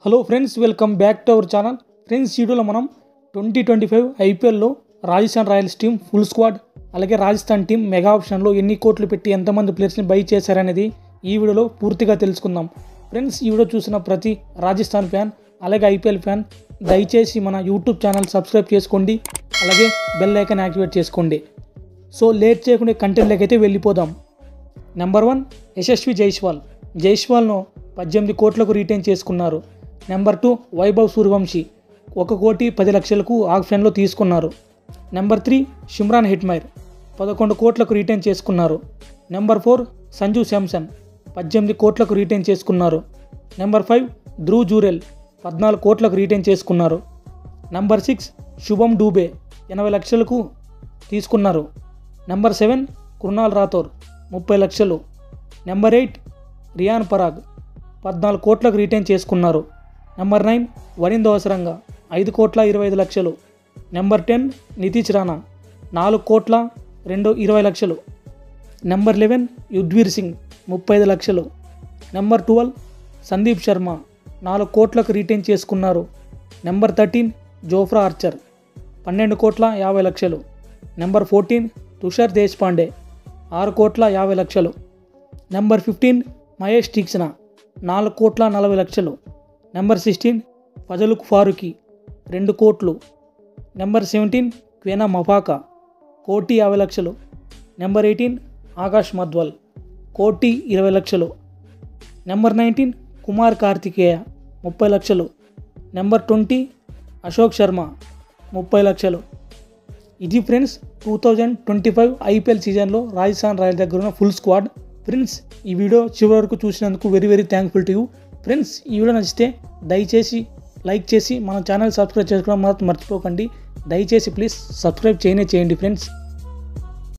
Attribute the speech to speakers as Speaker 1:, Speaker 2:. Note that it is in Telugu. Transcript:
Speaker 1: Hello friends, welcome back to our channel. Friends, ఈ వీడియోలో మనం 2025 ఐపీఎల్లో Rajasthan Royals team full squad, అలాగే రాజస్థాన్ టీం మెగా ఆప్షన్లో ఎన్ని కోట్లు పెట్టి ఎంతమంది ప్లేయర్స్ని బై చేశారనేది ఈ వీడియోలో పూర్తిగా తెలుసుకుందాం. ఫ్రెండ్స్, ఈ వీడియో చూసిన ప్రతి రాజస్థాన్ ఫ్యాన్ అలాగే ఐపీఎల్ ఫ్యాన్ దయచేసి మన యూట్యూబ్ ఛానల్ సబ్స్క్రైబ్ చేసుకోండి, అలాగే బెల్ ఐకాన్ యాక్టివేట్ చేసుకోండి. సో లేట్ చేయకుండా కంటెంట్లోకి అయితే వెళ్ళిపోదాం. నెంబర్ 1 యశస్వి జైస్వాల్ను 18 కోట్లకు రీటైన్ చేసుకున్నారు. నెంబర్ 2 వైభవ్ సూర్యవంశీ 1 కోటి 10 లక్షలకు ఆప్షన్లో తీసుకున్నారు. నెంబర్ 3 షిమ్రాన్ హిట్మైర్ 11 కోట్లకు రీటైన్ చేసుకున్నారు. నెంబర్ 4 సంజు శాంసన్ 18 కోట్లకు రీటైన్ చేసుకున్నారు. నెంబర్ 5 ధ్రువ్ జూరెల్ 14 కోట్లకు రీటైన్ చేసుకున్నారు. నెంబర్ 6 శుభం డూబే 80 లక్షలకు తీసుకున్నారు. నెంబర్ 7 కృణాల్ రాథోర్ 30 లక్షలు. నెంబర్ 8 రియాన్ పరాగ్ 14 కోట్లకు రీటైన్ చేసుకున్నారు. నెంబర్ 9 వరుణ్ దోసరంగా 5 కోట్ల 25 లక్షలు. నెంబర్ 10 నితీష్ రాణా 4 కోట్ల 20 లక్షలు. నెంబర్ 11 యుధ్వీర్ సింగ్ 35 లక్షలు. నెంబర్ 12 సందీప్ శర్మ 4 కోట్లకు రీటైన్ చేసుకున్నారు. నెంబర్ 13 జోఫ్రా ఆర్చర్ 12 కోట్ల 50 లక్షలు. నెంబర్ 14 తుషార్ దేశపాండే 6 కోట్ల 50 లక్షలు. నెంబర్ 15 మహేష్ తీక్షణ 4 కోట్ల 40 లక్షలు. నెంబర్ 16 ఫజలుక్ ఫారూఖీ 2 కోట్లు. నెంబర్ 17 క్వేనా మఫాకా 1,50 లక్షలు. నెంబర్ 18 ఆకాష్ మద్వాల్ 1,20 లక్షలు. నెంబర్ 19 కుమార్ కార్తికేయ 30 లక్షలు. నెంబర్ 20 అశోక్ శర్మ 30 లక్షలు. ఇది ఫ్రెండ్స్ 2025 ఐపీఎల్ సీజన్లో రాజస్థాన్ రాయల్స్ దగ్గర ఉన్న ఫుల్ స్క్వాడ్. ఫ్రెండ్స్, ఈ వీడియో చివరి వరకు చూసినందుకు very thankful to you. Friends, ఈ వీడియో నచ్చితే దయచేసి లైక్ చేసి మన ఛానల్ సబ్స్క్రైబ్ చేసుకోవడం మాత్రం మర్చిపోకండి. దయచేసి ప్లీజ్ సబ్స్క్రైబ్ చేయండి ఫ్రెండ్స్.